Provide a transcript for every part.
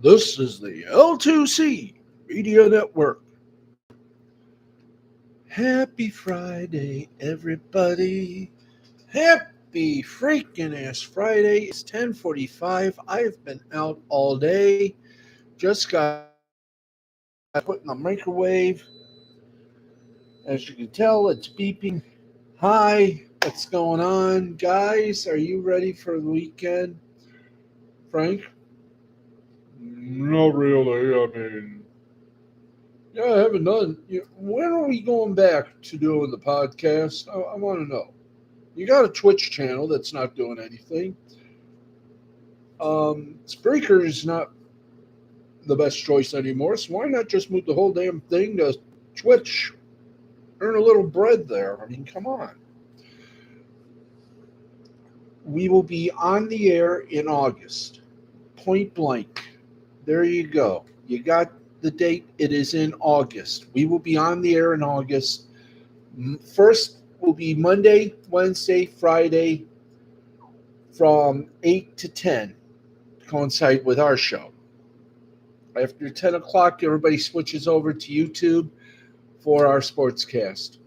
This is the L2C Media Network. Happy Friday, everybody. Happy freaking ass Friday. It's 10:45. I've been out all day. Just got put in the microwave. As you can tell, it's beeping. Hi, what's going on? Guys, are you ready for the weekend? Frank? Not really. Yeah, I haven't done. When are we going back to doing the podcast? I want to know. You got a Twitch channel that's not doing anything. Spreaker is not the best choice anymore, so why not just move the whole damn thing to Twitch? Earn a little bread there. I mean, come on. We will be on the air in August. Point blank. There you go. You got the date. It is in August. We will be on the air in August. First will be Monday, Wednesday, Friday from 8 to 10 to coincide with our show. After 10 o'clock, everybody switches over to YouTube for our sportscast.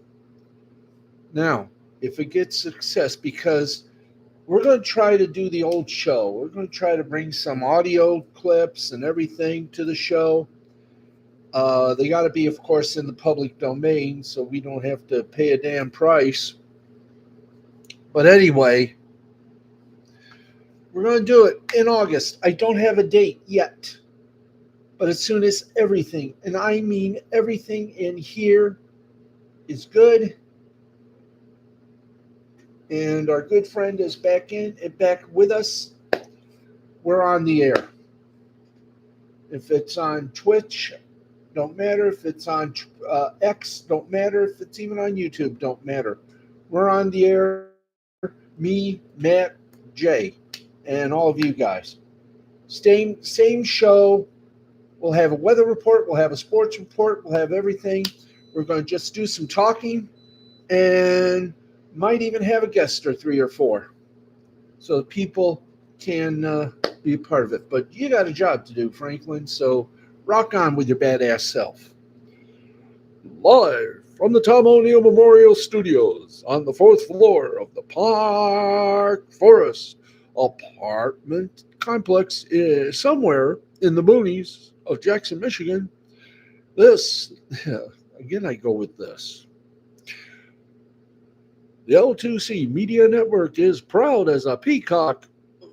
Now, if it gets success, because we're going to try to do the old show. We're going to try to bring some audio clips and everything to the show. They got to be, of course, in the public domain, so we don't have to pay a damn price. But anyway, we're going to do it in August. I don't have a date yet. But as soon as everything, and I mean everything in here is good, and our good friend is back with us, we're on the air. If it's on Twitch, don't matter. If it's on X, don't matter. If it's even on YouTube, don't matter. We're on the air, me, Matt, Jay, and all of you guys. Same show. We'll have a weather report. We'll have a sports report. We'll have everything. We're going to just do some talking and might even have a guest or 3 or 4 so people can be a part of it. But you got a job to do, Franklin, so rock on with your badass self. Live from the Tom O'Neill Memorial Studios on the 4th floor of the Park Forest apartment complex is somewhere in the boonies of Jackson, Michigan. This, again, I go with this. The L2C Media Network is proud as a peacock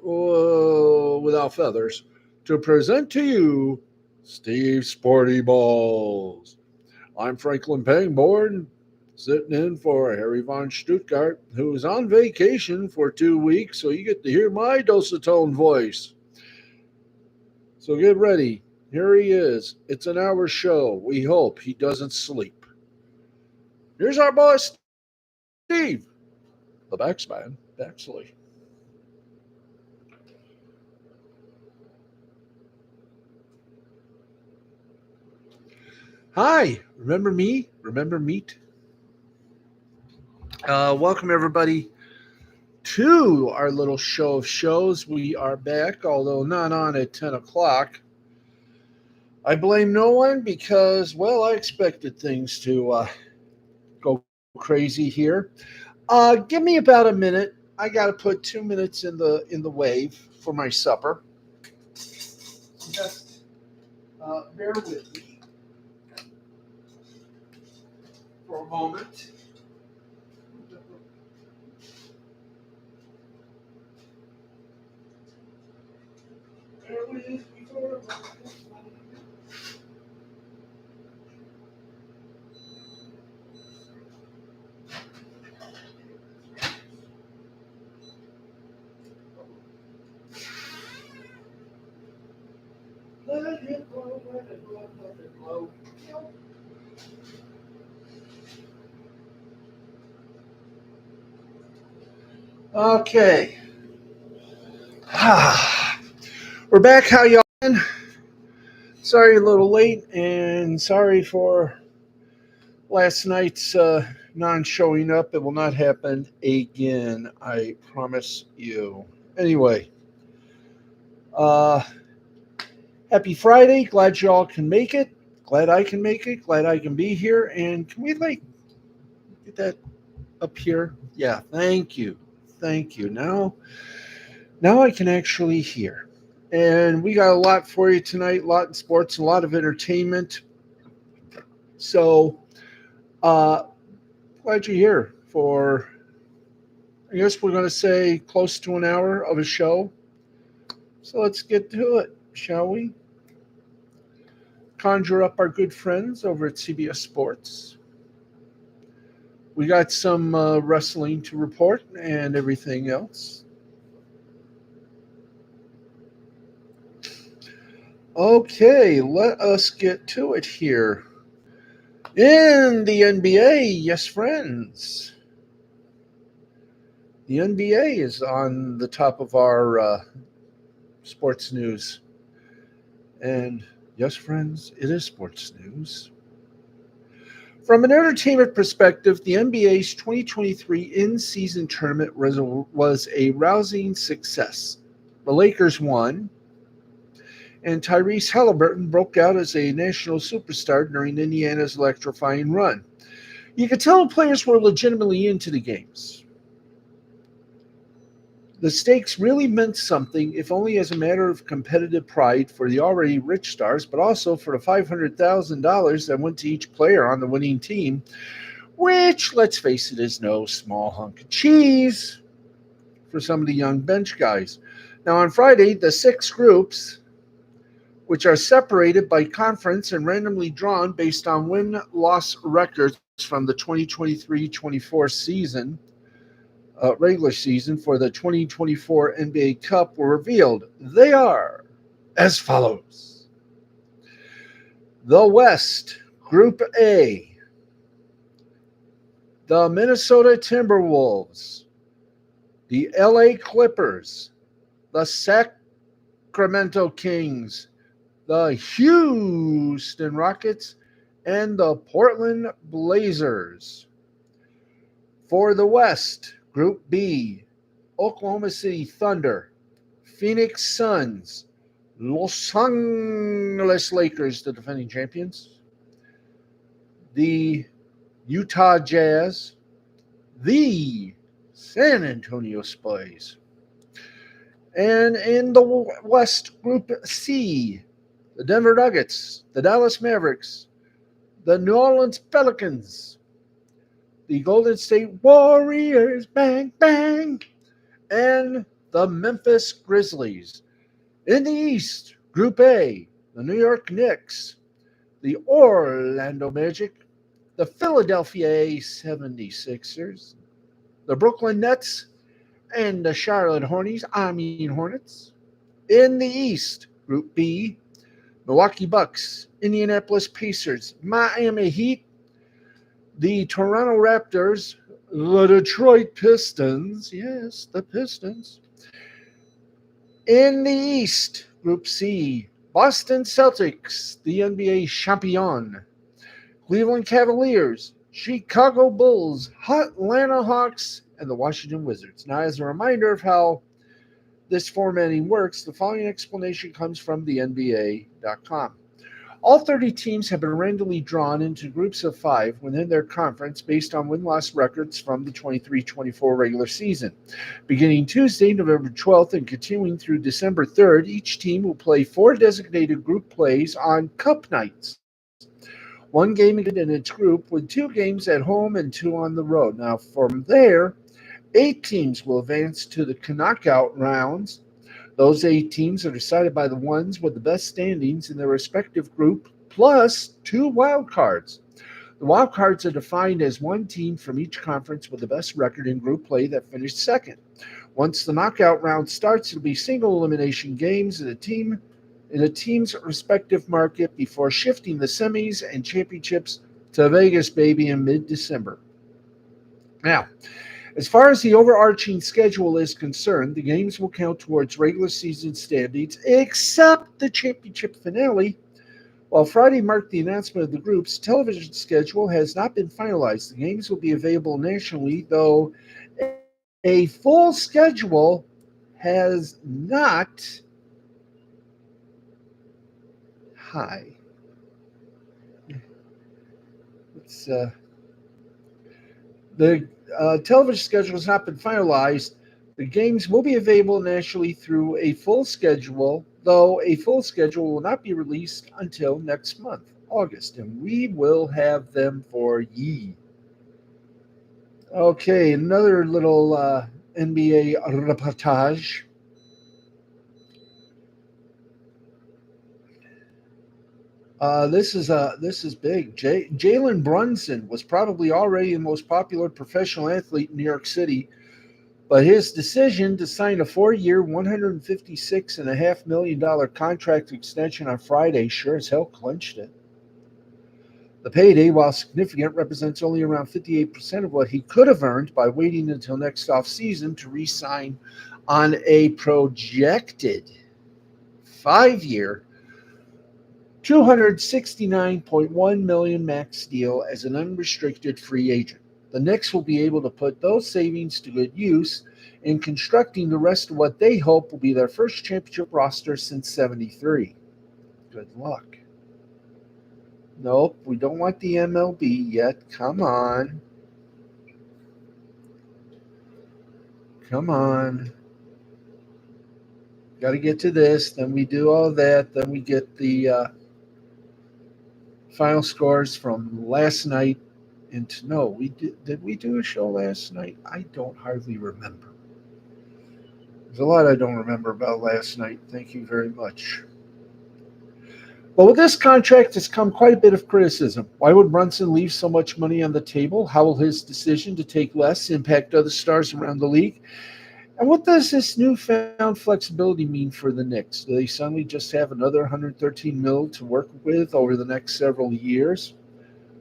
without feathers to present to you Steve Sporty Balls. I'm Franklin Pangborn, sitting in for Harry von Stuttgart, who's on vacation for 2 weeks, so you get to hear my dulcet-tone voice. So get ready. Here he is. It's an hour show. We hope he doesn't sleep. Here's our boy, Steve, the Baxman, Baxley. Hi, remember me? Remember meat? Welcome, everybody, to our little show of shows. We are back, although not on at 10 o'clock. I blame no one because, well, I expected things to go crazy here. Give me about a minute. I got to put 2 minutes in the wave for my supper. Just bear with me for a moment. Bear with me for a moment. Let it blow, let it blow, let it blow. Okay. We're back. How y'all doing? Sorry a little late, and sorry for last night's non-showing up. It will not happen again, I promise you. Anyway, Happy Friday. Glad you all can make it. Glad I can make it. Glad I can be here. And can we get that up here? Yeah, thank you. Thank you. Now I can actually hear. And we got a lot for you tonight, a lot in sports, a lot of entertainment. So uh glad you're here for, I guess we're gonna say, close to an hour of a show. So let's get to it, shall we? Conjure up our good friends over at CBS Sports. We got some wrestling to report and everything else. Okay, let us get to it here. In the NBA, yes, friends. The NBA is on the top of our sports news. And yes, friends, it is sports news. From an entertainment perspective, the NBA's 2023 in-season tournament was a rousing success. The Lakers won, and Tyrese Halliburton broke out as a national superstar during Indiana's electrifying run. You could tell players were legitimately into the games. The stakes really meant something, if only as a matter of competitive pride for the already rich stars, but also for the $500,000 that went to each player on the winning team, which, let's face it, is no small hunk of cheese for some of the young bench guys. Now, on Friday, the 6 groups, which are separated by conference and randomly drawn based on win-loss records from the 2023-24 season, regular season for the 2024 NBA Cup, were revealed. They are as follows. The West, Group A, the Minnesota Timberwolves, the LA Clippers, the Sacramento Kings, the Houston Rockets, and the Portland Blazers. For the West, Group B, Oklahoma City Thunder, Phoenix Suns, Los Angeles Lakers, the defending champions, the Utah Jazz, the San Antonio Spurs. And in the West, Group C, the Denver Nuggets, the Dallas Mavericks, the New Orleans Pelicans, the Golden State Warriors, bang, bang, and the Memphis Grizzlies. In the East, Group A, the New York Knicks, the Orlando Magic, the Philadelphia 76ers, the Brooklyn Nets, and the Charlotte Hornets. In the East, Group B, Milwaukee Bucks, Indianapolis Pacers, Miami Heat, the Toronto Raptors, the Detroit Pistons, yes, the Pistons. In the East, Group C, Boston Celtics, the NBA champion, Cleveland Cavaliers, Chicago Bulls, Atlanta Hawks, and the Washington Wizards. Now, as a reminder of how this formatting works, the following explanation comes from the NBA.com. All 30 teams have been randomly drawn into groups of 5 within their conference based on win-loss records from the 23-24 regular season. Beginning Tuesday, November 12th, and continuing through December 3rd, each team will play 4 designated group plays on Cup nights. 1 game in its group, with 2 games at home and 2 on the road. Now, from there, 8 teams will advance to the knockout rounds. Those 8 teams are decided by the ones with the best standings in their respective group, plus 2 wild cards. The wild cards are defined as 1 team from each conference with the best record in group play that finished second. Once the knockout round starts, it'll be single elimination games in a team's respective market before shifting the semis and championships to Vegas, baby, in mid-December. Now, as far as the overarching schedule is concerned, the games will count towards regular season standings, except the championship finale. While Friday marked the announcement of the group's television schedule has not been finalized. The games will be available nationally, though a full schedule has not high. It's The television schedule has not been finalized. The games will be available nationally through a full schedule, though a full schedule will not be released until next month, August, and we will have them for ye. Okay, another little NBA reportage. This is big. Jalen Brunson was probably already the most popular professional athlete in New York City, but his decision to sign a 4-year, $156.5 million contract extension on Friday sure as hell clinched it. The payday, while significant, represents only around 58% of what he could have earned by waiting until next offseason to re sign on a projected 5-year, $269.1 million max deal as an unrestricted free agent. The Knicks will be able to put those savings to good use in constructing the rest of what they hope will be their first championship roster since '73. Good luck. Nope, we don't want the MLB yet. Come on. Come on. Got to get to this. Then we do all that. Then we get the final scores from last night. No, we did we do a show last night? I don't hardly remember. There's a lot I don't remember about last night. Thank you very much. But with this contract has come quite a bit of criticism. Why would Brunson leave so much money on the table? How will his decision to take less impact other stars around the league? And what does this newfound flexibility mean for the Knicks? Do they suddenly just have another 113 mil to work with over the next several years?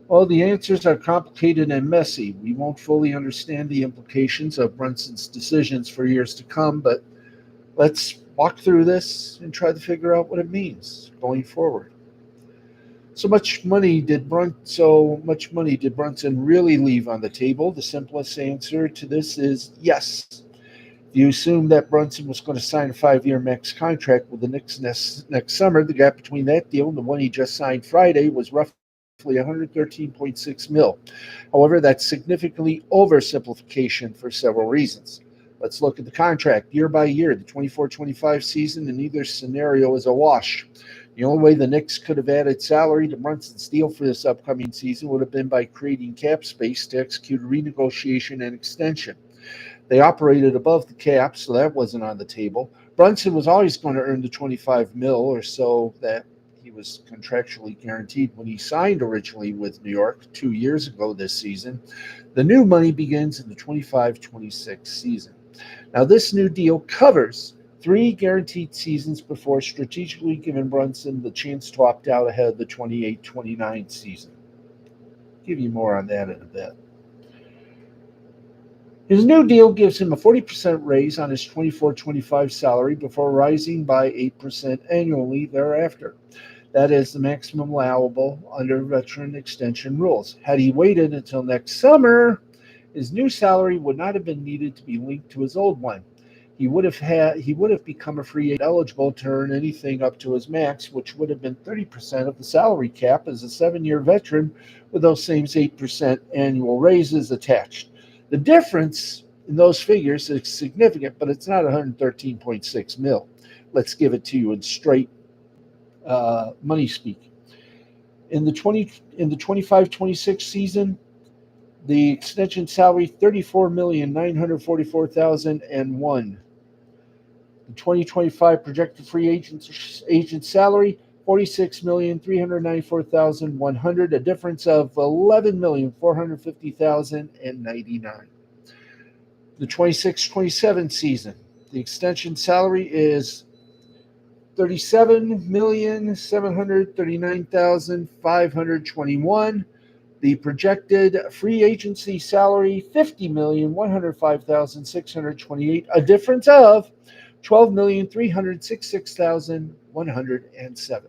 Well, the answers are complicated and messy. We won't fully understand the implications of Brunson's decisions for years to come, but let's walk through this and try to figure out what it means going forward. So much money did Brunson really leave on the table? The simplest answer to this is yes. If you assume that Brunson was going to sign a 5-year max contract with the Knicks next summer, the gap between that deal and the one he just signed Friday was roughly 113.6 mil. However, that's significantly oversimplification for several reasons. Let's look at the contract year by year. The 24-25 season in either scenario is a wash. The only way the Knicks could have added salary to Brunson's deal for this upcoming season would have been by creating cap space to execute a renegotiation and extension. They operated above the cap, so that wasn't on the table. Brunson was always going to earn the 25 mil or so that he was contractually guaranteed when he signed originally with New York 2 years ago this season. The new money begins in the 25-26 season. Now, this new deal covers 3 guaranteed seasons before strategically giving Brunson the chance to opt out ahead of the 28-29 season. I'll give you more on that in a bit. His new deal gives him a 40% raise on his 24-25 salary before rising by 8% annually thereafter. That is the maximum allowable under veteran extension rules. Had he waited until next summer, his new salary would not have been needed to be linked to his old one. He would have become a free agent eligible to earn anything up to his max, which would have been 30% of the salary cap as a 7-year veteran with those same 8% annual raises attached. The difference in those figures is significant, but it's not 113.6 mil. Let's give it to you in straight money speak. In the 25-26 season, the extension salary $34,944,001. The 2025 projected free agent salary $46,394,100, a difference of $11,450,099. The 26-27 season, the extension salary is $37,739,521. The projected free agency salary $50,105,628, a difference of $12,366,107.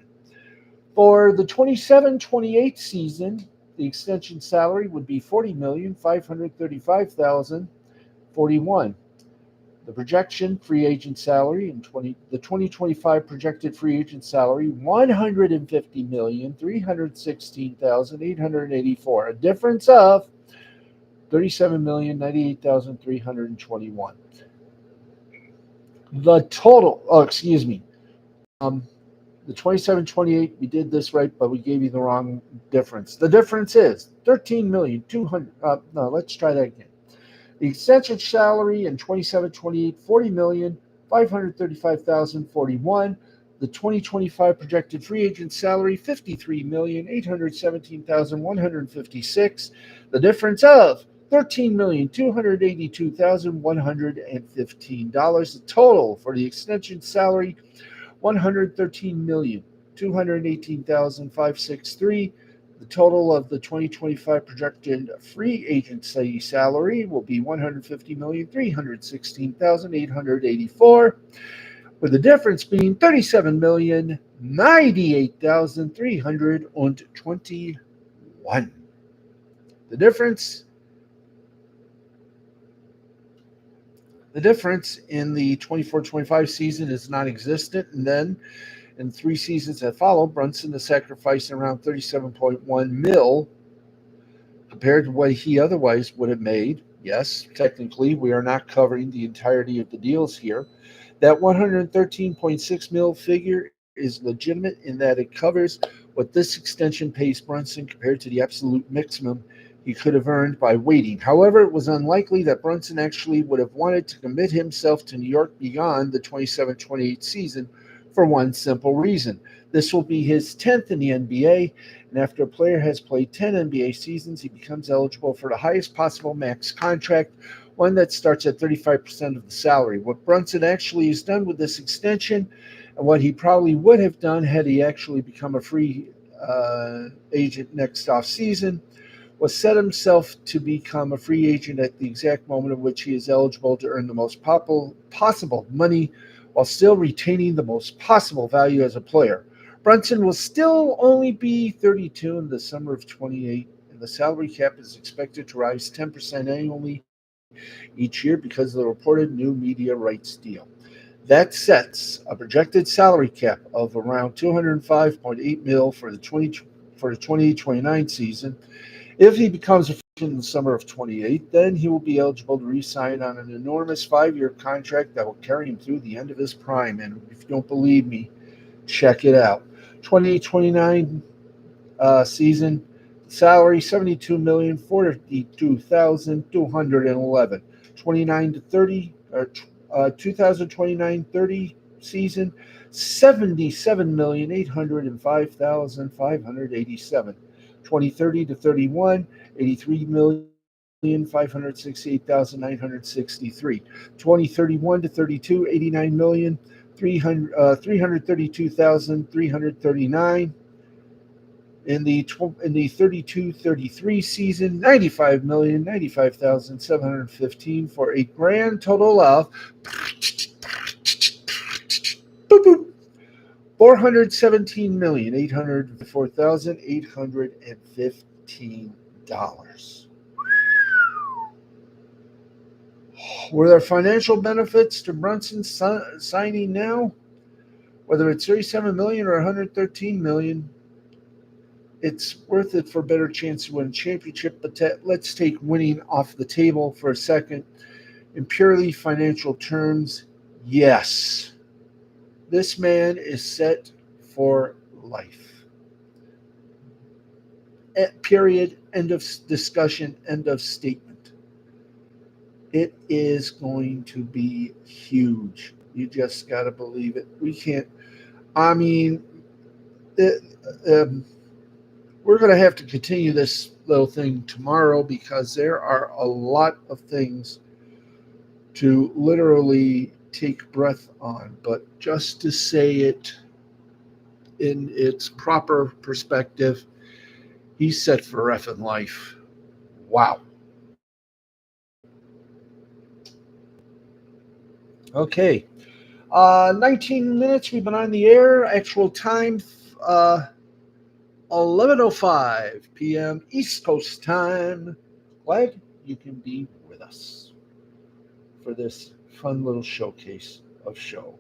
For the 27-28 season, the extension salary would be $40,535,041. The projection free agent salary in the 2025 projected free agent salary 150,316,884, a difference of 37,098,321. The total, oh, excuse me, the 27-28, we did this right, but we gave you the wrong difference. The difference is 13,200,000. No, let's try that again. The extension salary in 27-28, 40,535,041. The 2025 projected free agent salary, 53,817,156. The difference of $13,282,115. The total for the extension salary, 113,218,563. The total of the 2025 projected free agency salary will be 150,316,884, with the difference being 37,098,321. The difference in the 24-25 season is non-existent, and then in 3 seasons that follow, Brunson has sacrificed around $37.1 million compared to what he otherwise would have made. Yes, technically, we are not covering the entirety of the deals here. That $113.6 million figure is legitimate in that it covers what this extension pays Brunson compared to the absolute maximum he could have earned by waiting. However, it was unlikely that Brunson actually would have wanted to commit himself to New York beyond the 27-28 season for one simple reason. This will be his 10th in the NBA, and after a player has played 10 NBA seasons, he becomes eligible for the highest possible max contract, one that starts at 35% of the salary. What Brunson actually has done with this extension, and what he probably would have done had he actually become a free agent next off season, was set himself to become a free agent at the exact moment in which he is eligible to earn the most possible money while still retaining the most possible value as a player. Brunson will still only be 32 in the summer of 28, and the salary cap is expected to rise 10% annually each year because of the reported new media rights deal. That sets a projected salary cap of around $205.8 million for the 2029 season. If he becomes a free agent in the summer of 28, then he will be eligible to re-sign on an enormous 5-year contract that will carry him through the end of his prime. And if you don't believe me, check it out. 2029 season salary $72,042,211. 29 to 30 or 2029-30 season $77,805,587. 2030 to 31, $83,568,963. 2031 to 32, $89,332,339. In the 32-33 season, $95,095,715 for a grand total of $417,804,815. Were there financial benefits to Brunson signing now? Whether it's $37 million or $113 million, it's worth it for a better chance to win a championship. But let's take winning off the table for a second. In purely financial terms, yes, this man is set for life. Period. End of discussion. End of statement. It is going to be huge. You just got to believe it. We can't. I mean, we're going to have to continue this little thing tomorrow because there are a lot of things to literally take breath on. But just to say it in its proper perspective, he's set for effing life. Wow. Okay. 19 minutes we've been on the air. Actual time 11:05 p.m. East Coast time. Glad you can be with us for this Fun little showcase of show.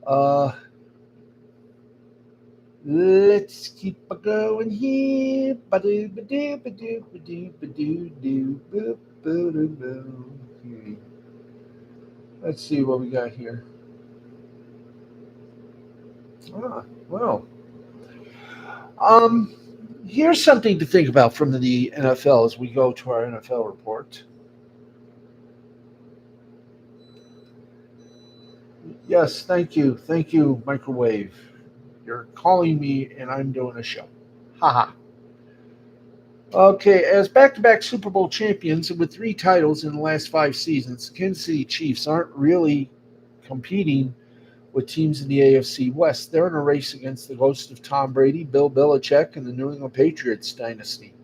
Uh, let's keep going here. Let's see what we got here. Ah, well, um, here's something to think about from the NFL as we go to our NFL report. Yes, thank you, microwave. You're calling me, and I'm doing a show. Haha. Okay, as back-to-back Super Bowl champions and with three titles in the last 5 seasons, the Kansas City Chiefs aren't really competing with teams in the AFC West. They're in a race against the ghost of Tom Brady, Bill Belichick, and the New England Patriots dynasty.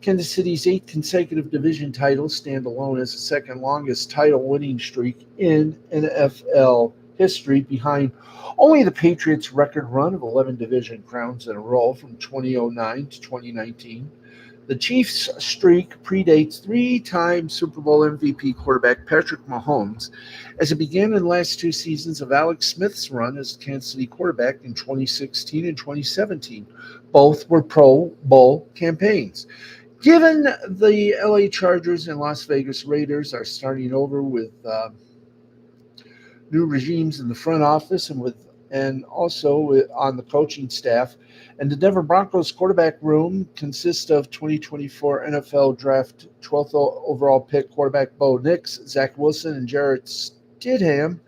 Kansas City's 8 consecutive division titles stand alone as the second longest title winning streak in NFL history, behind only the Patriots' record run of 11 division crowns in a row from 2009 to 2019. The Chiefs' streak predates three-time Super Bowl MVP quarterback Patrick Mahomes, as it began in the last 2 seasons of Alex Smith's run as Kansas City quarterback in 2016 and 2017. Both were Pro Bowl campaigns. Given the LA Chargers and Las Vegas Raiders are starting over with new regimes in the front office and also on the coaching staff. And the Denver Broncos quarterback room consists of 2024 NFL Draft 12th overall pick quarterback Bo Nix, Zach Wilson, and Jarrett Stidham.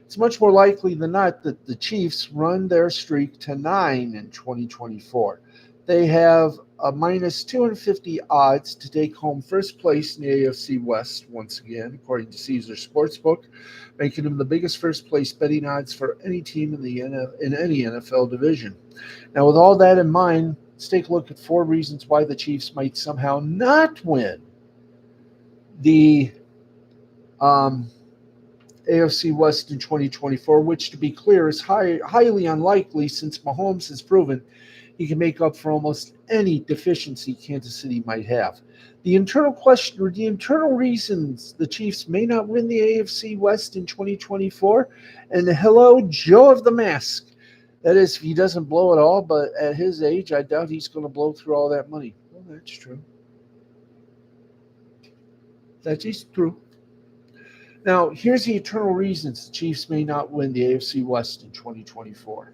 It's much more likely than not that the Chiefs run their streak to 9 in 2024. They have a minus 250 odds to take home first place in the AFC West once again, according to Caesar Sportsbook, making them the biggest first place betting odds for any team in any NFL division. Now, with all that in mind, let's take a look at 4 reasons why the Chiefs might somehow not win the AFC West in 2024, which, to be clear, is highly unlikely since Mahomes has proven he can make up for almost any deficiency Kansas City might have. The internal question, or the internal reasons the Chiefs may not win the AFC West in 2024, and hello, Joe of the Mask. That is, if he doesn't blow it all, but at his age, I doubt he's going to blow through all that money. Well, that's true. That is true. Now, here's the eternal reasons the Chiefs may not win the AFC West in 2024.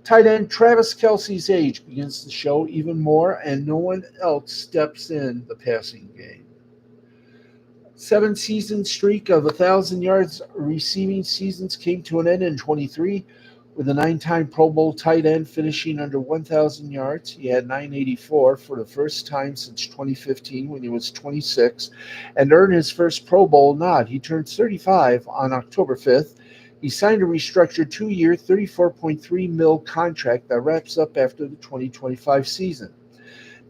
Tight end Travis Kelce's age begins to show even more, and no one else steps in the passing game. 7-season streak of 1,000 yards receiving seasons came to an end in 23, with a 9-time Pro Bowl tight end finishing under 1,000 yards. He had 984 for the first time since 2015 when he was 26, and earned his first Pro Bowl nod. He turned 35 on October 5th. He signed a restructured 2-year, $34.3 million contract that wraps up after the 2025 season.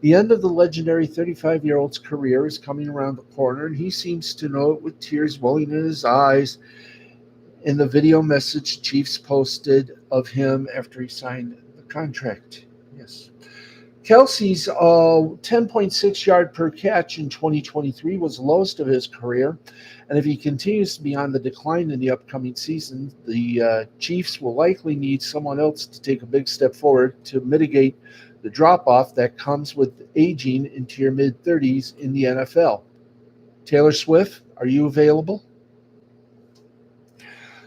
The end of the legendary 35-year-old's career is coming around the corner, and he seems to know it with tears welling in his eyes in the video message Chiefs posted of him after he signed the contract. Yes. Kelce's 10.6 yard per catch in 2023 was the lowest of his career, and if he continues to be on the decline in the upcoming season, the Chiefs will likely need someone else to take a big step forward to mitigate the drop-off that comes with aging into your mid-30s in the NFL. Taylor Swift, are you available?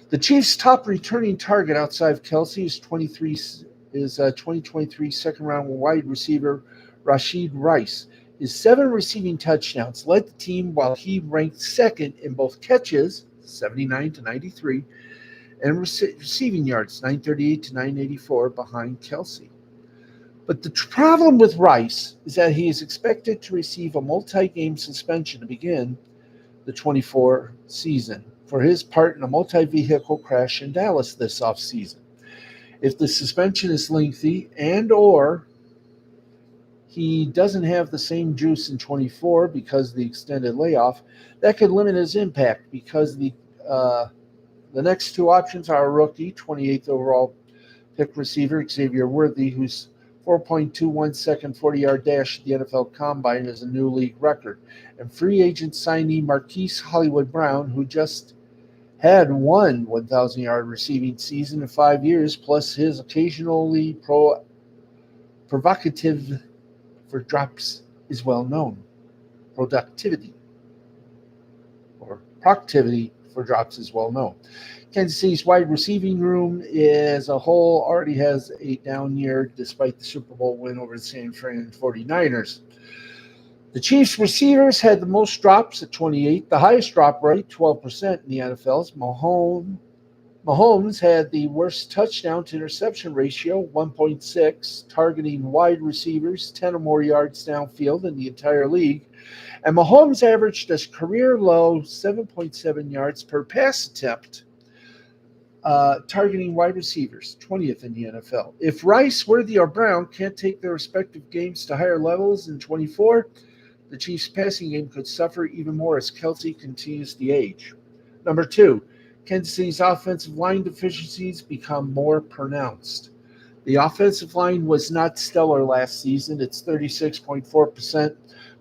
The Chiefs' top returning target outside of Kelce is 2023 second-round wide receiver Rashid Rice. His 7 receiving touchdowns led the team while he ranked second in both catches, 79 to 93, and receiving yards, 938 to 984, behind Kelce. But the problem with Rice is that he is expected to receive a multi-game suspension to begin the 24 season for his part in a multi-vehicle crash in Dallas this offseason. If the suspension is lengthy and or he doesn't have the same juice in 24 because of the extended layoff, that could limit his impact because the next 2 options are a rookie, 28th overall pick receiver Xavier Worthy, who's 4.21 second 40-yard dash at the NFL Combine is a new league record. And free agent signee Marquise Hollywood Brown, who just had one 1,000-yard receiving season in 5 years, plus his occasionally provocative for drops, is well known. Productivity or productivity for drops is well known. Kansas City's wide receiving room as a whole already has a down year despite the Super Bowl win over the San Fran 49ers. The Chiefs receivers had the most drops at 28, the highest drop rate, 12% in the NFL's. Mahomes had the worst touchdown to interception ratio, 1.6, targeting wide receivers 10 or more yards downfield in the entire league. And Mahomes averaged a career low 7.7 yards per pass attempt, targeting wide receivers, 20th in the NFL. If Rice, Worthy, or Brown can't take their respective games to higher levels in 24, the Chiefs' passing game could suffer even more as Kelce continues to age. Number 2, Kansas City's offensive line deficiencies become more pronounced. The offensive line was not stellar last season. Its 36.4%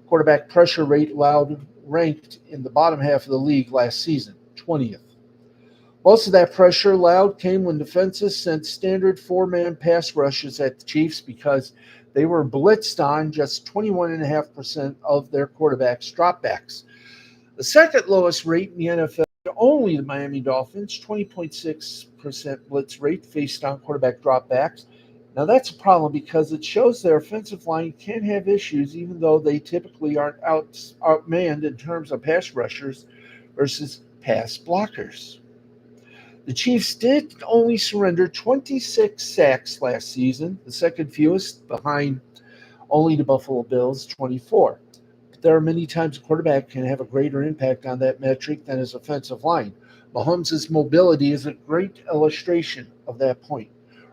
quarterback pressure rate allowed ranked in the bottom half of the league last season, 20th. Most of that pressure allowed came when defenses sent standard 4-man pass rushes at the Chiefs because they were blitzed on just 21.5% of their quarterbacks' dropbacks. The second lowest rate in the NFL, only the Miami Dolphins, 20.6% blitz rate faced on quarterback dropbacks. Now that's a problem because it shows their offensive line can have issues even though they typically aren't outmanned in terms of pass rushers versus pass blockers. The Chiefs did only surrender 26 sacks last season, the second fewest behind only the Buffalo Bills, 24. But there are many times a quarterback can have a greater impact on that metric than his offensive line. Mahomes' mobility is a great illustration of that point.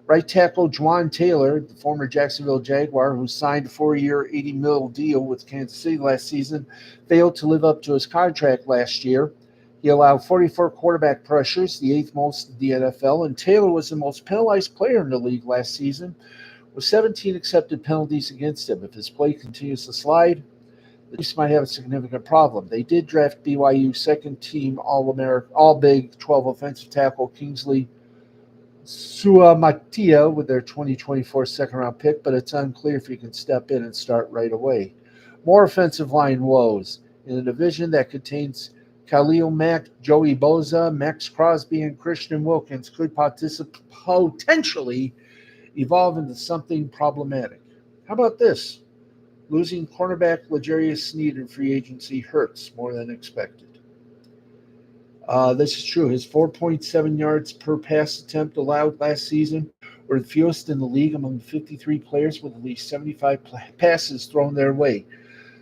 Right tackle Juwan Taylor, the former Jacksonville Jaguar who signed a 4-year, $80 million deal with Kansas City last season, failed to live up to his contract last year. He allowed 44 quarterback pressures, the 8th most in the NFL, and Taylor was the most penalized player in the league last season, with 17 accepted penalties against him. If his play continues to slide, the Chiefs might have a significant problem. They did draft BYU second-team All-American, All-Big 12 offensive tackle Kingsley Suamatia with their 2024 second-round pick, but it's unclear if he can step in and start right away. More offensive line woes. In a division that contains Khalil Mack, Joey Bosa, Max Crosby, and Christian Wilkins could potentially evolve into something problematic. How about this? Losing cornerback L'Jarius Sneed in free agency hurts more than expected. This is true. His 4.7 yards per pass attempt allowed last season were the fewest in the league among 53 players with at least 75 passes thrown their way.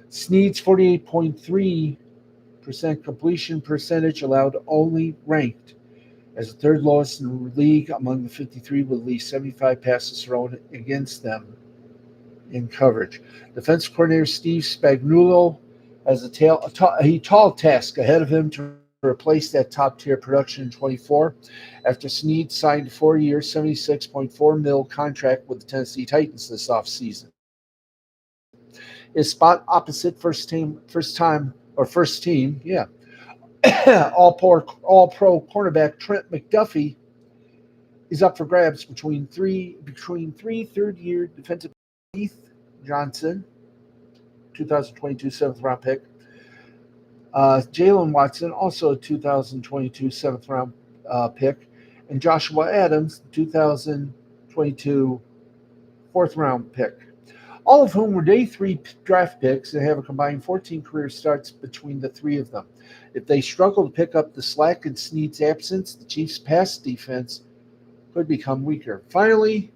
Sneed's 48.3% completion percentage allowed only ranked as the third lowest in the league among the 53 with at least 75 passes thrown against them in coverage. Defensive coordinator Steve Spagnuolo has a tall task ahead of him to replace that top-tier production in 24 after Sneed signed a 4-year, $76.4 million contract with the Tennessee Titans this offseason. His spot opposite first team, all-pro cornerback Trent McDuffie is up for grabs between three third-year defensive Keith Johnson, 2022 7th-round pick, Jalen Watson, also a 2022 7th-round pick, and Joshua Adams, 2022 4th-round pick, all of whom were day 3 draft picks and have a combined 14 career starts between the three of them. If they struggle to pick up the slack in Sneed's absence, the Chiefs' pass defense could become weaker. Finally,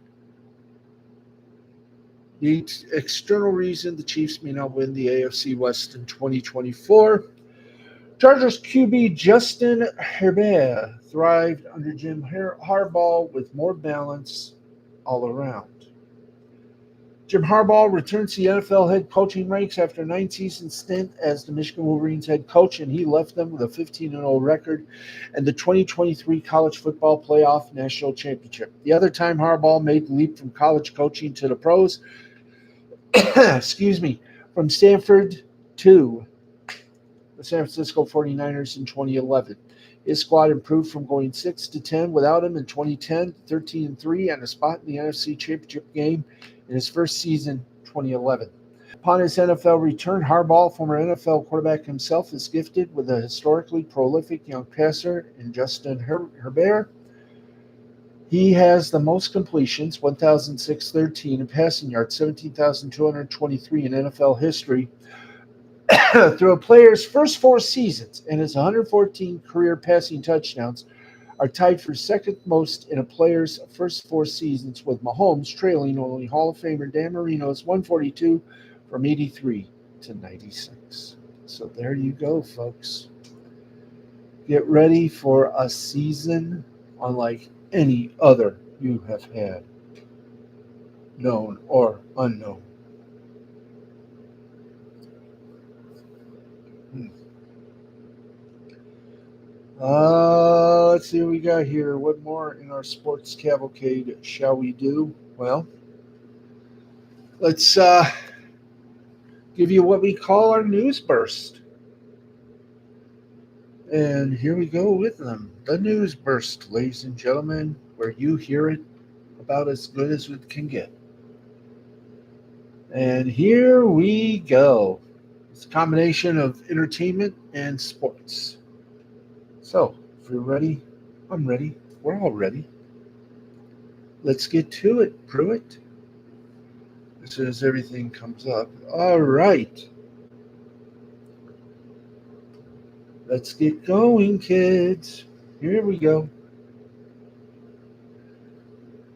the external reason the Chiefs may not win the AFC West in 2024. Chargers QB Justin Herbert thrived under Jim Harbaugh with more balance all around. Jim Harbaugh returns to the NFL head coaching ranks after a 9-season stint as the Michigan Wolverines head coach, and he left them with a 15-0 record and the 2023 College Football Playoff National Championship. The other time Harbaugh made the leap from college coaching to the pros, excuse me, from Stanford to the San Francisco 49ers in 2011. His squad improved from going 6-10 without him in 2010 to 13-3 and a spot in the NFC Championship game in his first season, 2011. Upon his NFL return, Harbaugh, former NFL quarterback himself, is gifted with a historically prolific young passer in Justin Herbert. He has the most completions, 1,613, and passing yards, 17,223 in NFL history through a player's first 4 seasons, and his 114 career passing touchdowns are tied for second most in a player's first 4 seasons, with Mahomes trailing only Hall of Famer Dan Marino's 142 from 83 to 96. So there you go, folks. Get ready for a season unlike any other you have had, known or unknown. Let's see what we got here. What more in our sports cavalcade shall we do? Well, let's give you what we call our news burst. And here we go with them. The news burst, ladies and gentlemen, where you hear it about as good as it can get. And here we go. It's a combination of entertainment and sports. So, if you're ready, I'm ready. We're all ready. Let's get to it, Pruitt. As soon as everything comes up. All right. Let's get going, kids. Here we go.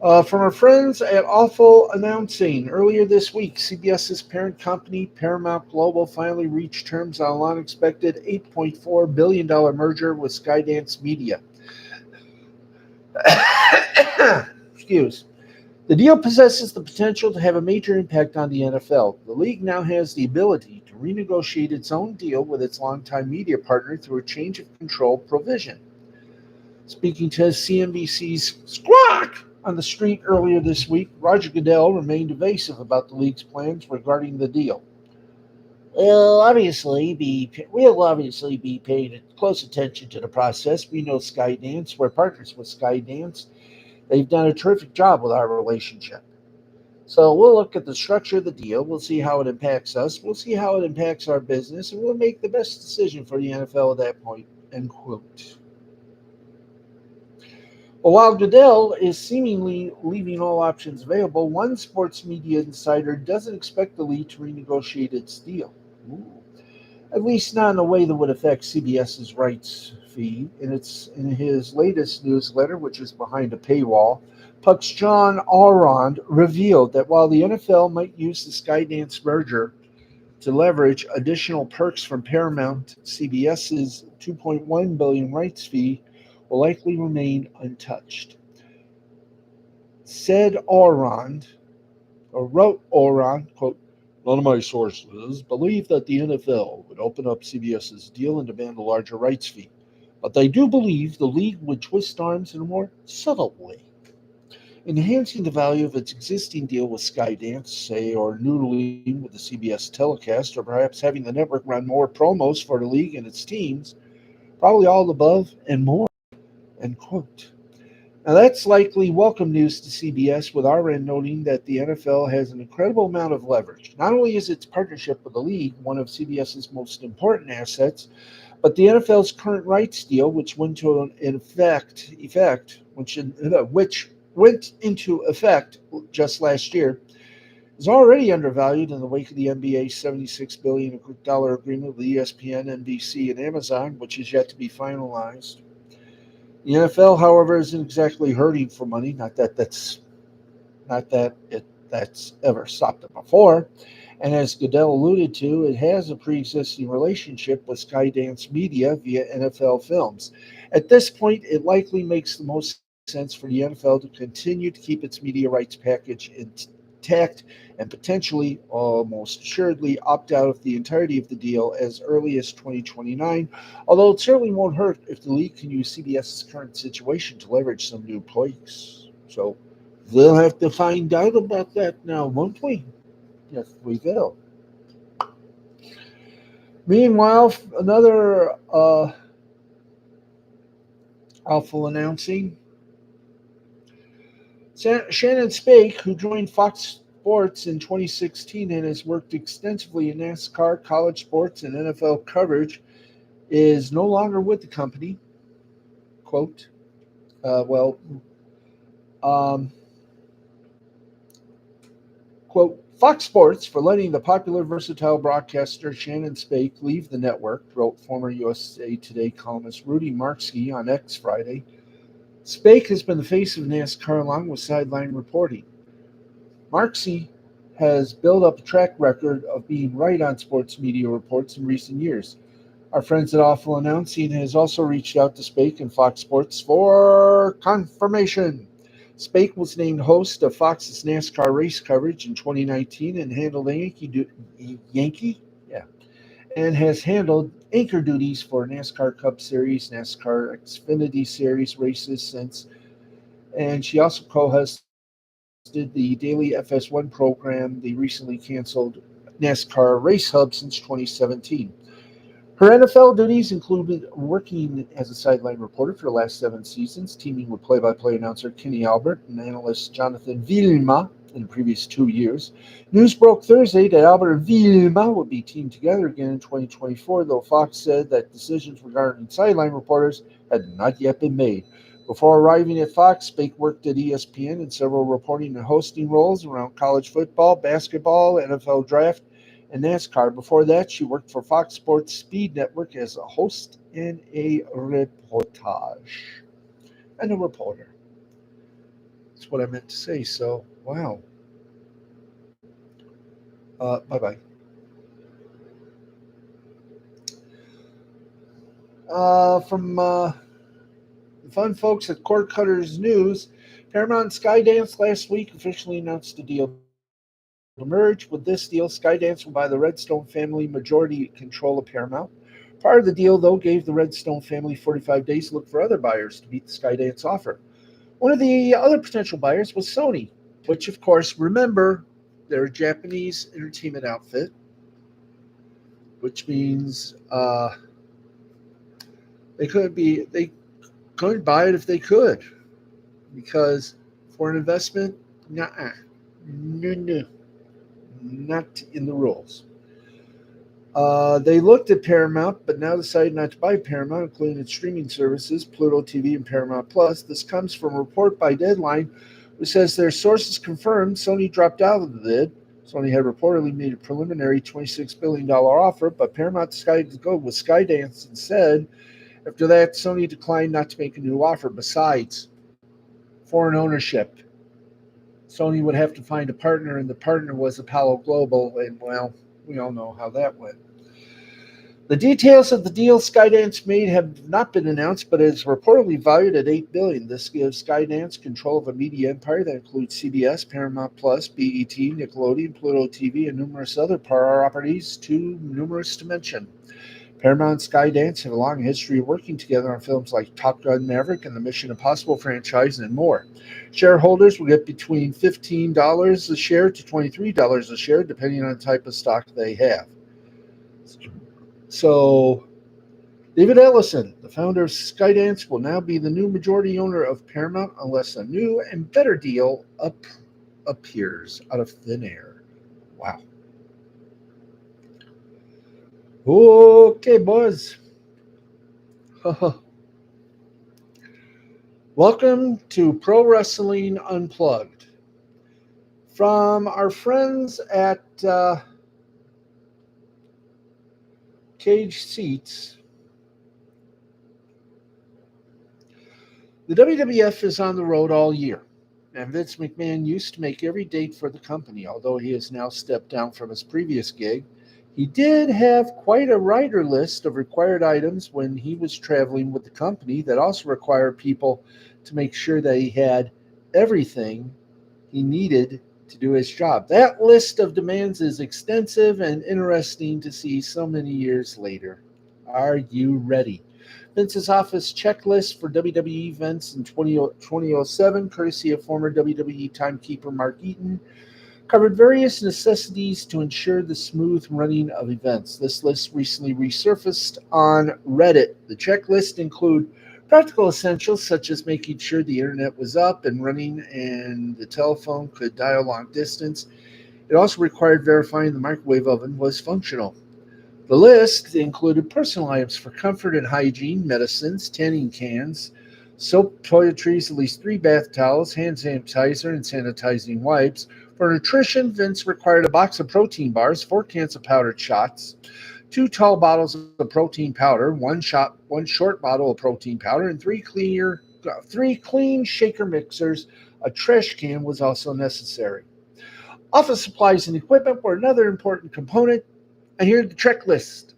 From our friends at Awful Announcing, earlier this week, CBS's parent company, Paramount Global, finally reached terms on an unexpected $8.4 billion merger with Skydance Media. Excuse. The deal possesses the potential to have a major impact on the NFL. The league now has the ability to renegotiate its own deal with its longtime media partner through a change of control provision. Speaking to CNBC's Squawk on the Street earlier this week, Roger Goodell remained evasive about the league's plans regarding the deal. We'll obviously be paying close attention to the process. We know Skydance. We're partners with Skydance. They've done a terrific job with our relationship. So we'll look at the structure of the deal. We'll see how it impacts us. We'll see how it impacts our business, and we'll make the best decision for the NFL at that point. End quote. Well, while Goodell is seemingly leaving all options available, one sports media insider doesn't expect the league to renegotiate its deal. Ooh. At least not in a way that would affect CBS's rights fee. In his latest newsletter, which is behind a paywall, Puck's John Allrond revealed that while the NFL might use the Skydance merger to leverage additional perks from Paramount, CBS's $2.1 billion rights fee will likely remain untouched. Said Allrond, or wrote Allrond, quote, "None of my sources believe that the NFL would open up CBS's deal and demand a larger rights fee, but they do believe the league would twist arms in a more subtle way. Enhancing the value of its existing deal with Skydance, say, or noodling with the CBS telecast, or perhaps having the network run more promos for the league and its teams, probably all above and more," end quote. Now, that's likely welcome news to CBS, with our end noting that the NFL has an incredible amount of leverage. Not only is its partnership with the league one of CBS's most important assets, but the NFL's current rights deal, which went into effect just last year, is already undervalued in the wake of the NBA's $76 billion agreement with ESPN, NBC, and Amazon, which is yet to be finalized. The NFL, however, isn't exactly hurting for money. That's ever stopped it before. And as Goodell alluded to, it has a pre-existing relationship with Skydance Media via NFL Films. At this point, it likely makes the most sense for the NFL to continue to keep its media rights package intact. intact and potentially, almost assuredly, opt out of the entirety of the deal as early as 2029, although it certainly won't hurt if the league can use CBS's current situation to leverage some new employees. So we'll have to find out about that now, won't we? Yes, we will. Meanwhile, another awful announcing. Shannon Spake, who joined Fox Sports in 2016 and has worked extensively in NASCAR, college sports, and NFL coverage, is no longer with the company. Quote, well, um, quote, Fox Sports for letting the popular versatile broadcaster Shannon Spake leave the network, wrote former USA Today columnist Rudy Marksky on X Friday. Spake has been the face of NASCAR along with sideline reporting. Marksy has built up a track record of being right on sports media reports in recent years. Our friends at Awful Announcing has also reached out to Spake and Fox Sports for confirmation. Spake was named host of Fox's NASCAR race coverage in 2019 and handled and has handled anchor duties for NASCAR Cup Series, NASCAR Xfinity Series races since, and she also co-hosted the daily FS1 program, the recently canceled NASCAR Race Hub since 2017. Her NFL duties included working as a sideline reporter for the last 7 seasons, teaming with play-by-play announcer Kenny Albert and analyst Jonathan Vilma in the previous 2 years. News broke Thursday that Albert and Vilma would be teamed together again in 2024, though Fox said that decisions regarding sideline reporters had not yet been made. Before arriving at Fox, Spake worked at ESPN in several reporting and hosting roles around college football, basketball, NFL draft, and NASCAR. Before that, she worked for Fox Sports Speed Network as a host and a reportage. And a reporter. That's what I meant to say. So, wow. Bye-bye. From the fun folks at Cord Cutters News, Paramount Skydance last week officially announced a deal to merge. With this deal, Skydance will buy the Redstone family majority control of Paramount. Part of the deal, though, gave the Redstone family 45 days to look for other buyers to meet the Skydance offer. One of the other potential buyers was Sony, which, of course, remember, they're a Japanese entertainment outfit, which means they couldn't buy it if they could, because for an investment, nah, no, not in the rules. They looked at Paramount, but now decided not to buy Paramount, including its streaming services, Pluto TV and Paramount Plus. This comes from a report by Deadline, which says their sources confirmed Sony dropped out of the bid. Sony had reportedly made a preliminary $26 billion offer, but Paramount decided to go with Skydance instead. After that, Sony declined not to make a new offer. Besides, foreign ownership. Sony would have to find a partner, and the partner was Apollo Global, and, well, we all know how that went. The details of the deal Skydance made have not been announced, but it's reportedly valued at $8 billion. This gives Skydance control of a media empire that includes CBS, Paramount Plus, BET, Nickelodeon, Pluto TV, and numerous other properties, too numerous to mention. Paramount and Skydance have a long history of working together on films like Top Gun Maverick and the Mission Impossible franchise and more. Shareholders will get between $15 a share to $23 a share, depending on the type of stock they have. So, David Ellison, the founder of Skydance, will now be the new majority owner of Paramount unless a new and better deal appears out of thin air. Wow. Okay, boys. Welcome to Pro Wrestling Unplugged. From our friends at Cage Seats, the WWF is on the road all year, and Vince McMahon used to make every date for the company. Although he has now stepped down from his previous gig, he did have quite a rider list of required items when he was traveling with the company that also required people to make sure that he had everything he needed to do his job. That list of demands is extensive and interesting to see so many years later. Are you ready? Vince's office checklist for WWE events in 2007, courtesy of former WWE timekeeper Mark Eaton, covered various necessities to ensure the smooth running of events. This list recently resurfaced on Reddit. The checklist include practical essentials such as making sure the internet was up and running and the telephone could dial long distance. It also required verifying the microwave oven was functional. The list included personal items for comfort and hygiene, medicines, tanning cans, soap, toiletries, at least 3 bath towels, hand sanitizer, and sanitizing wipes. For nutrition, Vince required a box of protein bars, 4 cans of powdered shots, 2 tall bottles of protein powder, one short bottle of protein powder, and three clean shaker mixers. A trash can was also necessary. Office supplies and equipment were another important component. And here's the checklist.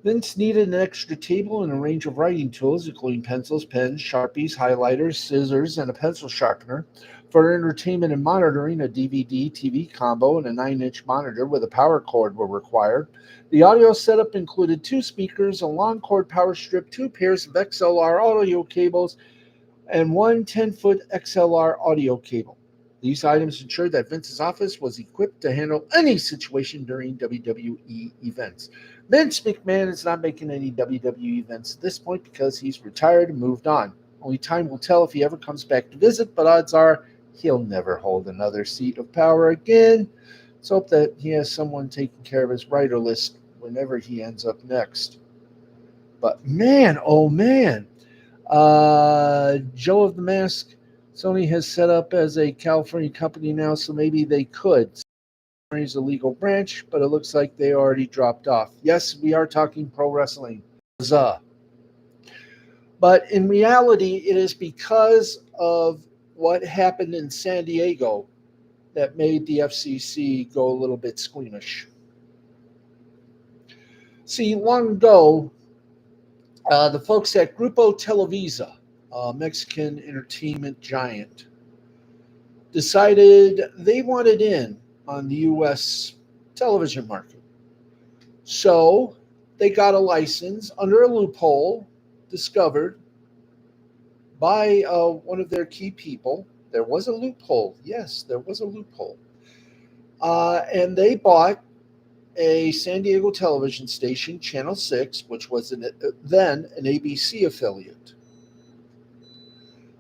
Vince needed an extra table and a range of writing tools, including pencils, pens, sharpies, highlighters, scissors, and a pencil sharpener. For entertainment and monitoring, a DVD TV combo and a 9-inch monitor with a power cord were required. The audio setup included 2 speakers, a long cord power strip, 2 pairs of XLR audio cables, and one 10-foot XLR audio cable. These items ensured that Vince's office was equipped to handle any situation during WWE events. Vince McMahon is not making any WWE events at this point because he's retired and moved on. Only time will tell if he ever comes back to visit, but odds are he'll never hold another seat of power again. Let's hope that he has someone taking care of his writer list whenever he ends up next. But man, oh man, Joe of the Mask, Sony has set up as a California company now, so maybe they could. California's a legal branch, but it looks like they already dropped off. Yes, we are talking pro wrestling. Huzzah. But in reality, it is because of what happened in San Diego that made the FCC go a little bit squeamish. See, long ago, the folks at Grupo Televisa, a Mexican entertainment giant, decided they wanted in on the U.S. television market. So they got a license under a loophole discovered by one of their key people. There was a loophole. Yes, there was a loophole. And they bought a San Diego television station, Channel 6, which was then an ABC affiliate.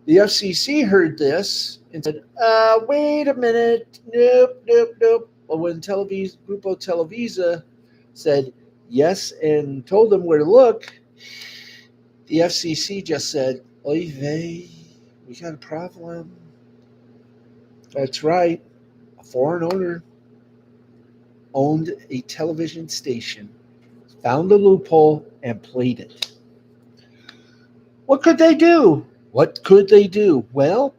The FCC heard this and said, wait a minute, nope. Well, when Grupo Televisa said yes and told them where to look, the FCC just said, oy vey, we got a problem. That's right. A foreign owner owned a television station, found a loophole, and played it. What could they do? Well,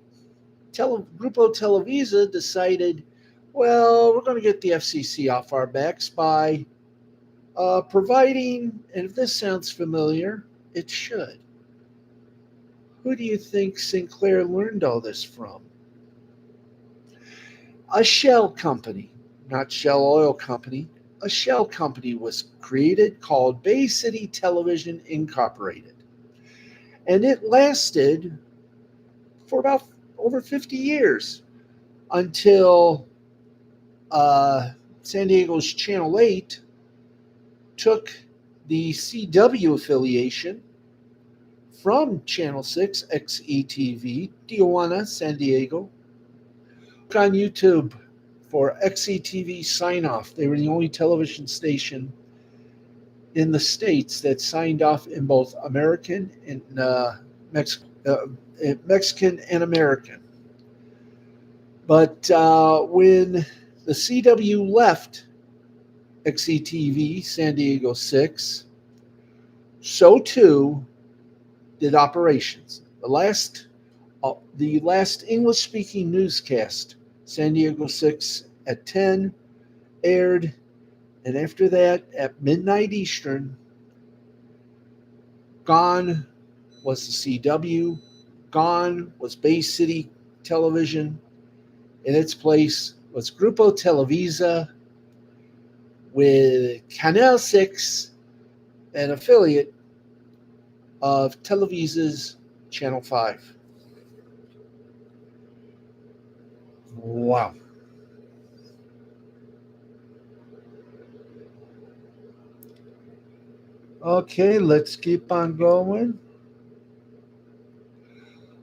Grupo Televisa decided, well, we're going to get the FCC off our backs by providing, and if this sounds familiar, it should. Who do you think Sinclair learned all this from? A shell company, not Shell Oil Company. A shell company was created called Bay City Television Incorporated. And it lasted for about over 50 years until San Diego's Channel 8 took the CW affiliation from Channel 6, XETV, Tijuana, San Diego. Look on YouTube for XETV sign off. They were the only television station in the States that signed off in both American and Mexican and American. But when the CW left XETV San Diego 6, so too did operations. The last English-speaking newscast, San Diego 6 at 10, aired, and after that, at midnight Eastern, gone was the CW, gone was Bay City Television, In its place was Grupo Televisa with Canal 6, an affiliate of Televisa's Channel 5. Wow. Okay, let's keep on going.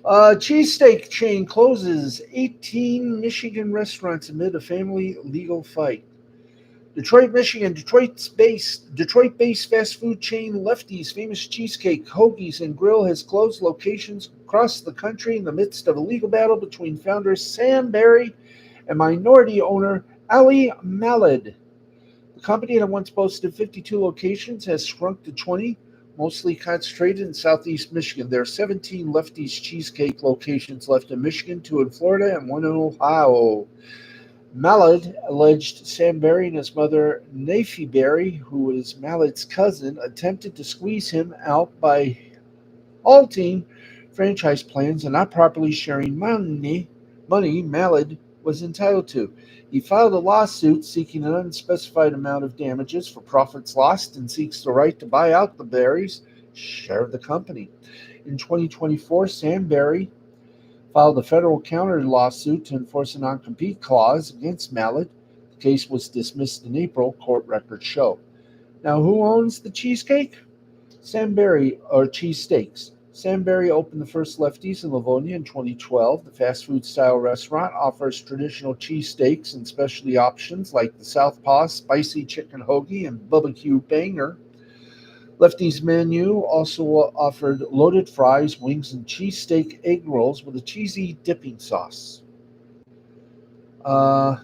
Cheesesteak chain closes 18 Michigan restaurants amid a family legal fight. Detroit, Michigan. Detroit-based fast food chain Lefty's famous cheesecake, hoagies, and grill has closed locations across the country in the midst of a legal battle between founder Sam Barry and minority owner Ali Malad. The company that once boasted 52 locations has shrunk to 20, mostly concentrated in southeast Michigan. There are 17 Lefty's Cheesecake locations left in Michigan, 2 in Florida, and 1 in Ohio. Mallard alleged Sam Barry and his mother, Nafi Barry, who is Mallard's cousin, attempted to squeeze him out by halting franchise plans and not properly sharing money Mallard was entitled to. He filed a lawsuit seeking an unspecified amount of damages for profits lost and seeks the right to buy out the Barrys' share of the company. In 2024, Sam Barry filed a federal counter lawsuit to enforce a non-compete clause against Mallard. The case was dismissed in April, court records show. Now, who owns the cheesecake? Sam Barry, or cheesesteaks. Sam Barry opened the first Lefty's in Livonia in 2012. The fast food style restaurant offers traditional cheesesteaks and specialty options like the Southpaw Spicy Chicken Hoagie and Barbecue Banger. Lefty's menu also offered loaded fries, wings, and cheesesteak egg rolls with a cheesy dipping sauce. Uh,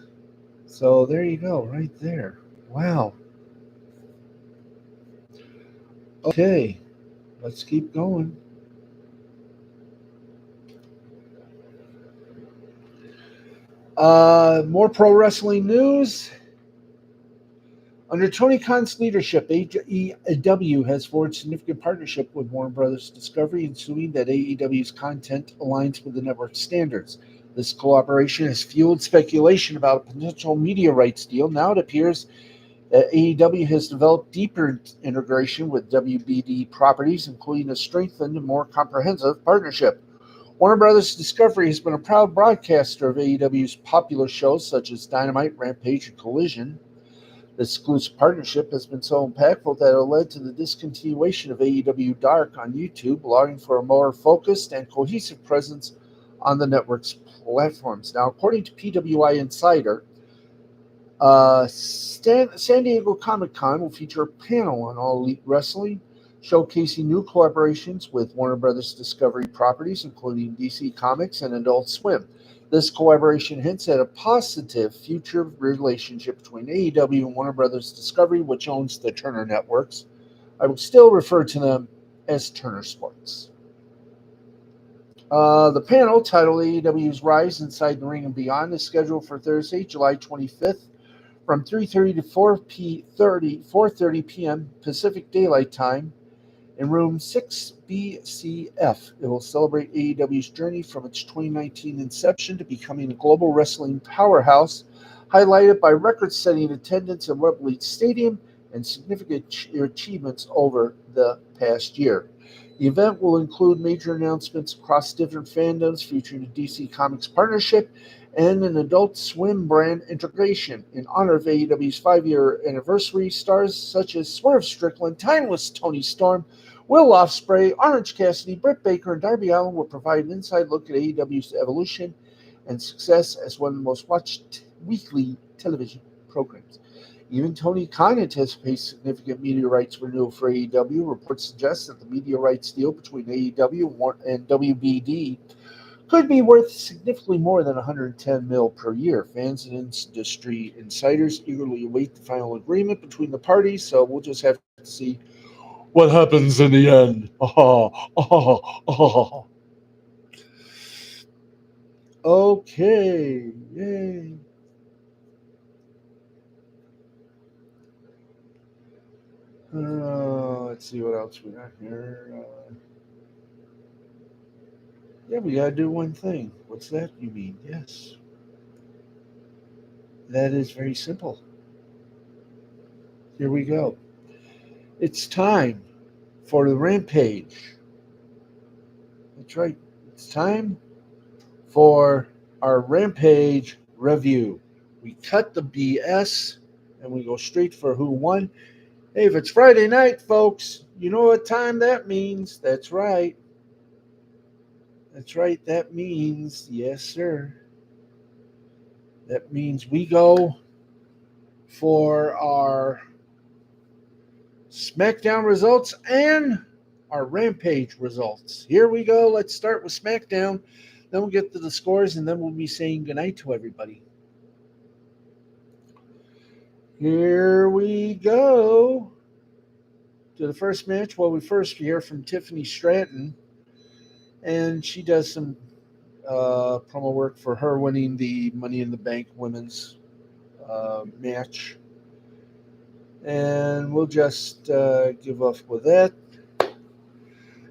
so there you go, right there. Wow. Okay, let's keep going. More pro wrestling news. Under Tony Khan's leadership, AEW has forged significant partnership with Warner Brothers Discovery, ensuing that AEW's content aligns with the network's standards. This cooperation has fueled speculation about a potential media rights deal. Now it appears that AEW has developed deeper integration with WBD properties, including a strengthened and more comprehensive partnership. Warner Brothers Discovery has been a proud broadcaster of AEW's popular shows such as Dynamite, Rampage, and Collision. This exclusive partnership has been so impactful that it led to the discontinuation of AEW Dark on YouTube, allowing for a more focused and cohesive presence on the network's platforms. Now, according to PWI Insider, San Diego Comic Con will feature a panel on All Elite Wrestling, showcasing new collaborations with Warner Brothers Discovery properties, including DC Comics and Adult Swim. This collaboration hints at a positive future relationship between AEW and Warner Brothers Discovery, which owns the Turner Networks. I will still refer to them as Turner Sports. The panel, titled AEW's Rise Inside the Ring and Beyond, is scheduled for Thursday, July 25th from 3:30 to 4:30 p.m. Pacific Daylight Time in room 6BCF. It will celebrate AEW's journey from its 2019 inception to becoming a global wrestling powerhouse, highlighted by record-setting attendance at Wembley Stadium and significant achievements over the past year. The event will include major announcements across different fandoms featuring a DC Comics partnership and an Adult Swim brand integration. In honor of AEW's 5-year anniversary, stars such as Swerve Strickland, Timeless Tony Storm, Will Ospreay, Orange Cassidy, Britt Baker, and Darby Allin will provide an inside look at AEW's evolution and success as one of the most watched weekly television programs. Even Tony Khan anticipates significant media rights renewal for AEW. Reports suggest that the media rights deal between AEW and WBD could be worth significantly more than 110 mil per year. Fans and industry insiders eagerly await the final agreement between the parties, so we'll just have to see what happens in the end. Okay, yay. Let's see what else we got here. Yeah, we gotta do one thing. What's that you mean? Yes. That is very simple. Here we go. It's time for the Rampage. That's right. It's time for our Rampage review. We cut the BS and we go straight for who won. Hey, if it's Friday night, folks, you know what time that means. That's right. That's right. That means, yes, sir. That means we go for our SmackDown results and our Rampage results. Here we go. Let's start with SmackDown. Then we'll get to the scores, and then we'll be saying goodnight to everybody. Here we go to the first match. Well, we first hear from Tiffany Stratton, and she does some promo work for her winning the Money in the Bank women's match. And we'll just give up with that.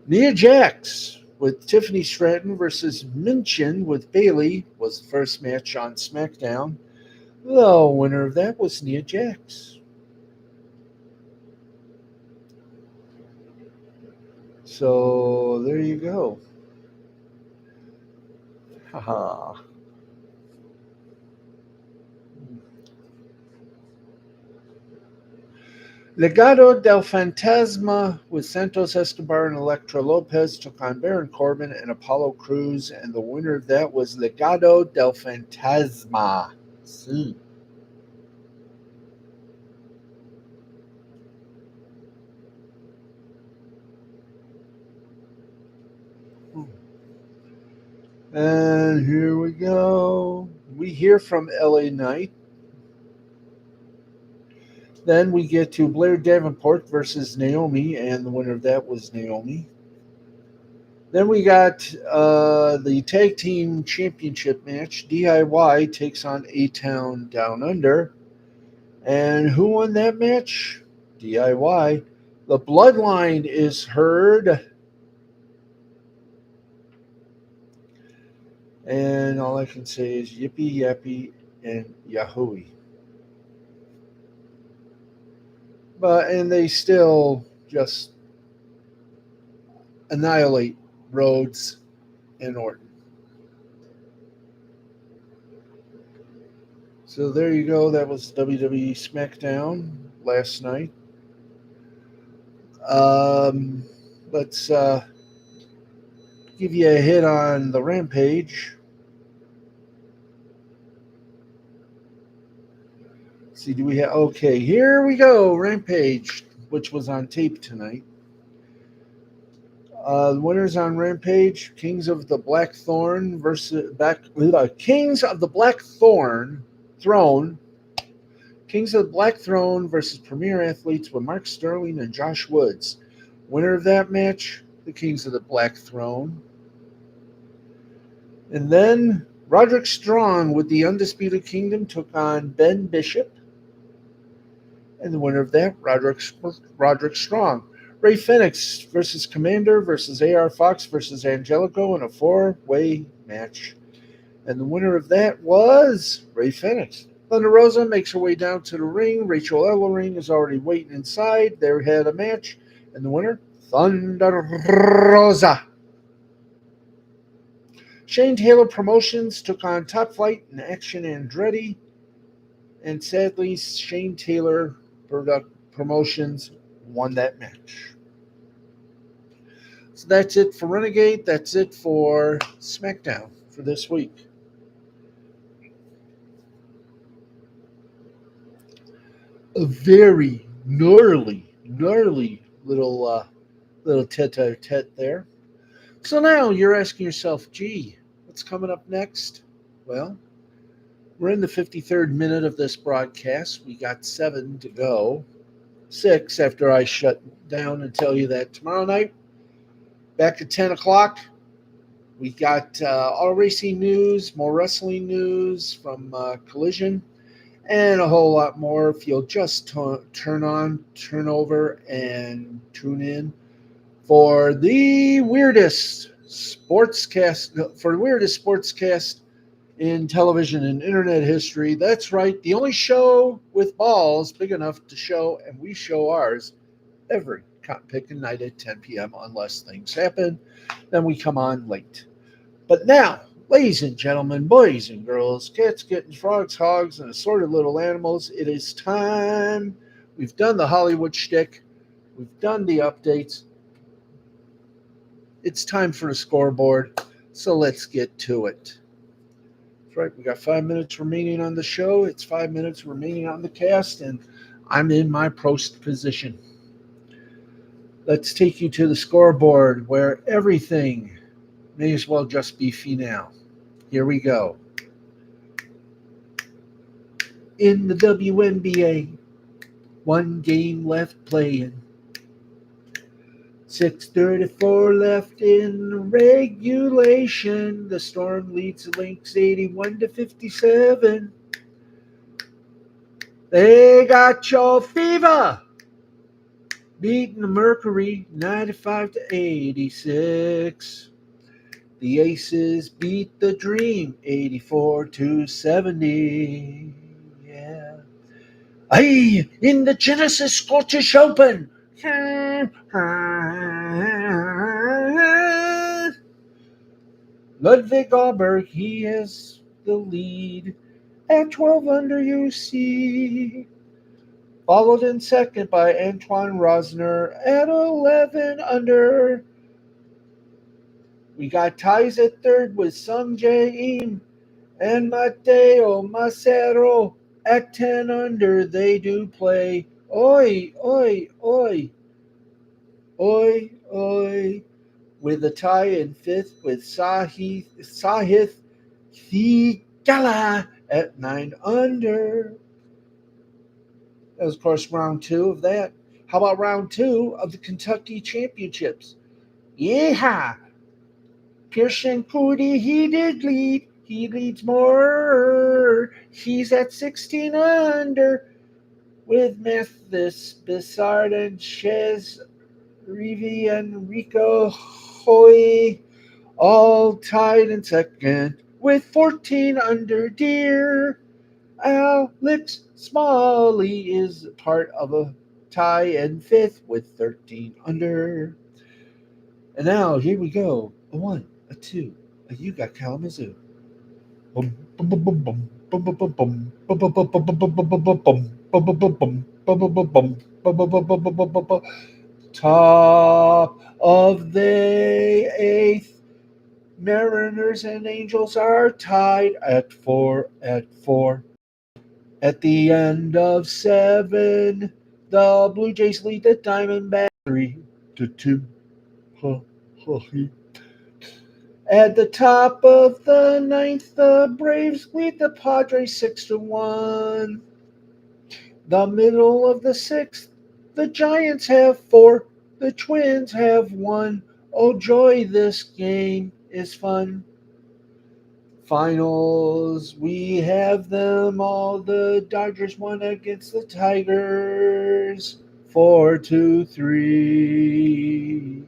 Nia Jax with Tiffany Stratton versus Minchin with Bayley was the first match on SmackDown. The winner of that was Nia Jax. So there you go. Haha. Legado del Fantasma with Santos Escobar and Elektra Lopez took on Baron Corbin and Apollo Crews, and the winner of that was Legado del Fantasma. Sí. And here we go. We hear from LA Knight. Then we get to Blair Davenport versus Naomi, and the winner of that was Naomi. Then we got the Tag Team Championship match. DIY takes on A-Town Down Under. And who won that match? DIY. The Bloodline is heard. And all I can say is yippee yappy and yahooey. And they still just annihilate Rhodes and Orton. So there you go. That was WWE SmackDown last night. Let's give you a hit on the Rampage. See, do we have? Okay, here we go. Rampage, which was on tape tonight. The winners on Rampage: Kings of the Blackthorn versus Kings of the Blackthorn Throne. Kings of the Black Throne versus Premier Athletes with Mark Sterling and Josh Woods. Winner of that match: the Kings of the Black Throne. And then Roderick Strong with the Undisputed Kingdom took on Ben Bishop. And the winner of that, Roderick Strong. Ray Phoenix versus Commander versus AR Fox versus Angelico in a 4-way match. And the winner of that was Ray Phoenix. Thunder Rosa makes her way down to the ring. Rachel Ellering is already waiting inside. They had a match. And the winner, Thunder Rosa. Shane Taylor Promotions took on Top Flight and Action Andretti. And sadly, Shane Taylor Promotions won that match. So that's it for Renegade. That's it for SmackDown for this week. A very gnarly little tete-a-tete there. So now you're asking yourself, gee, what's coming up next? Well, we're in the 53rd minute of this broadcast. We got 7 to go. 6 after I shut down and tell you that tomorrow night, back at 10 o'clock, we got all racing news, more wrestling news from Collision, and a whole lot more if you'll just turn over, and tune in for the weirdest sportscast in television and internet history. That's right, the only show with balls big enough to show, and we show ours every cotton picking night at 10 p.m. unless things happen. Then we come on late. But now, ladies and gentlemen, boys and girls, cats, kittens, frogs, hogs, and assorted little animals, it is time. We've done the Hollywood shtick. We've done the updates. It's time for the scoreboard. So let's get to it. That's right. We got 5 minutes remaining on the show. It's 5 minutes remaining on the cast, and I'm in my post position. Let's take you to the scoreboard where everything may as well just be finale. Here we go. In the WNBA, one game left playing. 6:34 left in regulation. The Storm leads the Lynx 81-57. They got your fever, beating the Mercury 95-86. The Aces beat the Dream 84-70. Yeah. Aye, in the Genesis Scottish Open. Ludwig Aberg, he has the lead at 12 under UC. Followed in second by Antoine Rosner at 11 under. We got ties at third with Sung Jae Im and Mateo Macero at 10 under. They do play. Oi, oi, oi. Oi, oi. With a tie in fifth with Sahith Thigala at 9 under. That was, of course, round two of that. How about round two of the Kentucky Championships? Yeah. Pearson Coody, he did lead. He leads more. He's at 16 under with Mathis, Bissard, and Chez Rivi and Rico Hoy all tied in second with 14 under. Deer Alex Smalley is part of a tie in fifth with 13 under. And now here we go. A one, a two, a you got Kalamazoo. Bum, bum, bum, bum, bum, bum, bum, bum, bum, bum, bum, bum, bum, bum, bum, bum, bum, bum. Top of the eighth. Mariners and Angels are tied at 4 at 4. At the end of 7, the Blue Jays lead the Diamondbacks 3-2. At the top of the ninth, the Braves lead the Padres 6-1. The middle of the sixth, the Giants have 4, the Twins have 1. Oh joy, this game is fun. Finals, we have them all. The Dodgers won against the Tigers 4-3.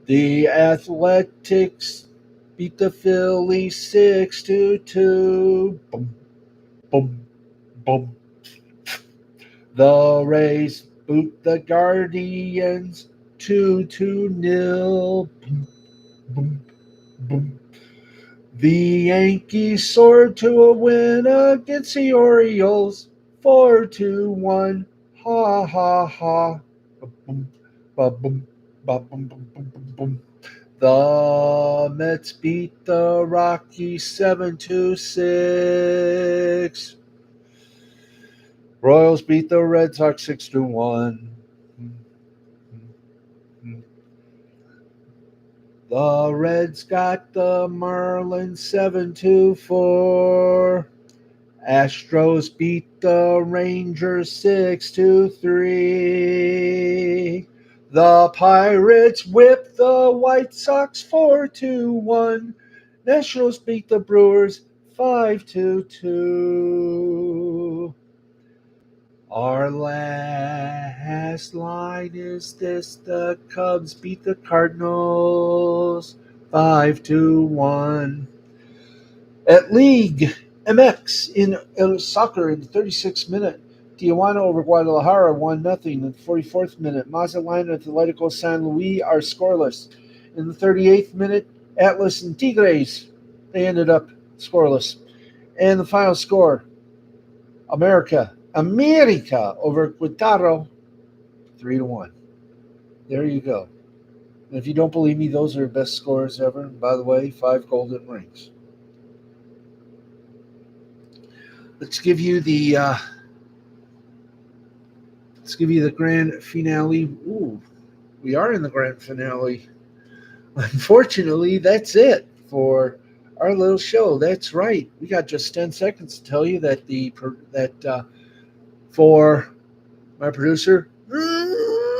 The Athletics beat the Phillies 6-2. Boom, boom, boom. The Rays boot the Guardians 2-0. Boom, boom, boom. The Yankees soared to a win against the Orioles 4-1. Ha ha ha. Ba-boom, ba-boom, ba-boom, boom, boom, boom, boom. The Mets beat the Rockies 7-6. Royals beat the Red Sox 6-1. The Reds got the Marlins 7-4. Astros beat the Rangers 6-3. The Pirates whipped the White Sox 4-1. Nationals beat the Brewers 5-2. Our last line is this: the Cubs beat the Cardinals 5-1. At League MX in soccer in the 36th minute, Tijuana over Guadalajara 1-0. In the 44th minute, Mazatlan and Atletico San Luis are scoreless. In the 38th minute, Atlas and Tigres, they ended up scoreless. And the final score, America over Quintaro, 3-1. There you go. And if you don't believe me, those are the best scores ever. And by the way, 5 golden rings. Let's give you the grand finale. Ooh, we are in the grand finale. Unfortunately, that's it for our little show. That's right. We got just 10 seconds to tell you that for my producer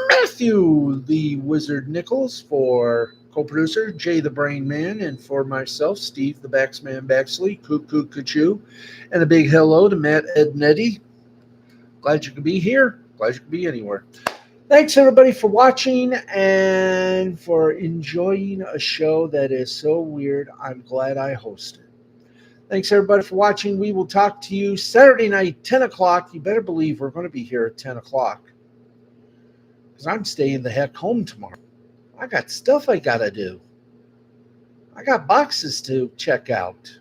Matthew the Wizard Nichols, for co-producer Jay the Brain Man, and for myself Steve the Baxman Baxley, Cuckoo Cuckoo, and a big hello to Matt Ed Nettie. Glad you could be here. Glad you could be anywhere. Thanks, everybody, for watching and for enjoying a show that is so weird. I'm glad I hosted. Thanks, everybody, for watching. We will talk to you Saturday night, 10 o'clock. You better believe we're going to be here at 10 o'clock because I'm staying the heck home tomorrow. I got stuff I got to do. I got boxes to check out.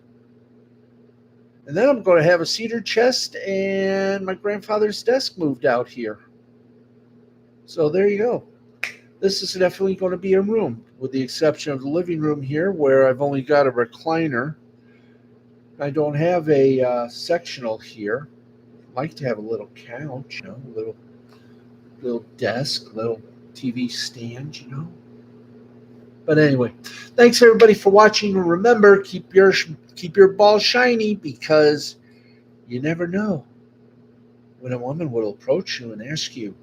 And then I'm going to have a cedar chest and my grandfather's desk moved out here. So there you go. This is definitely going to be a room, with the exception of the living room here, where I've only got a recliner. I don't have a sectional here. I'd like to have a little couch, a little desk, little TV stand, But anyway, thanks everybody for watching. Remember, keep your ball shiny, because you never know when a woman will approach you and ask you,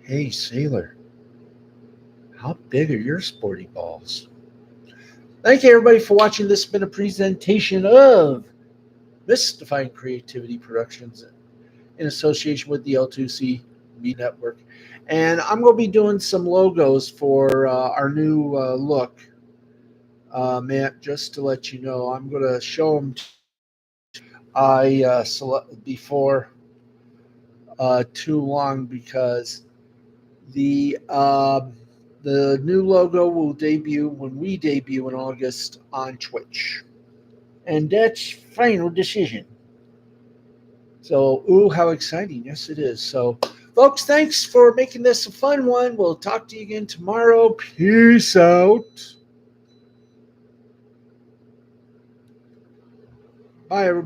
"Hey, sailor, how big are your sporty balls?" Thank you, everybody, for watching. This has been a presentation of Mystifying Creativity Productions in association with the L2C Media Network. And I'm going to be doing some logos for our new look, Matt, just to let you know. I'm going to show them before too long, because the new logo will debut when we debut in August on Twitch. And that's final decision. So, ooh, how exciting. Yes, it is. So, folks, thanks for making this a fun one. We'll talk to you again tomorrow. Peace out. Bye, everybody.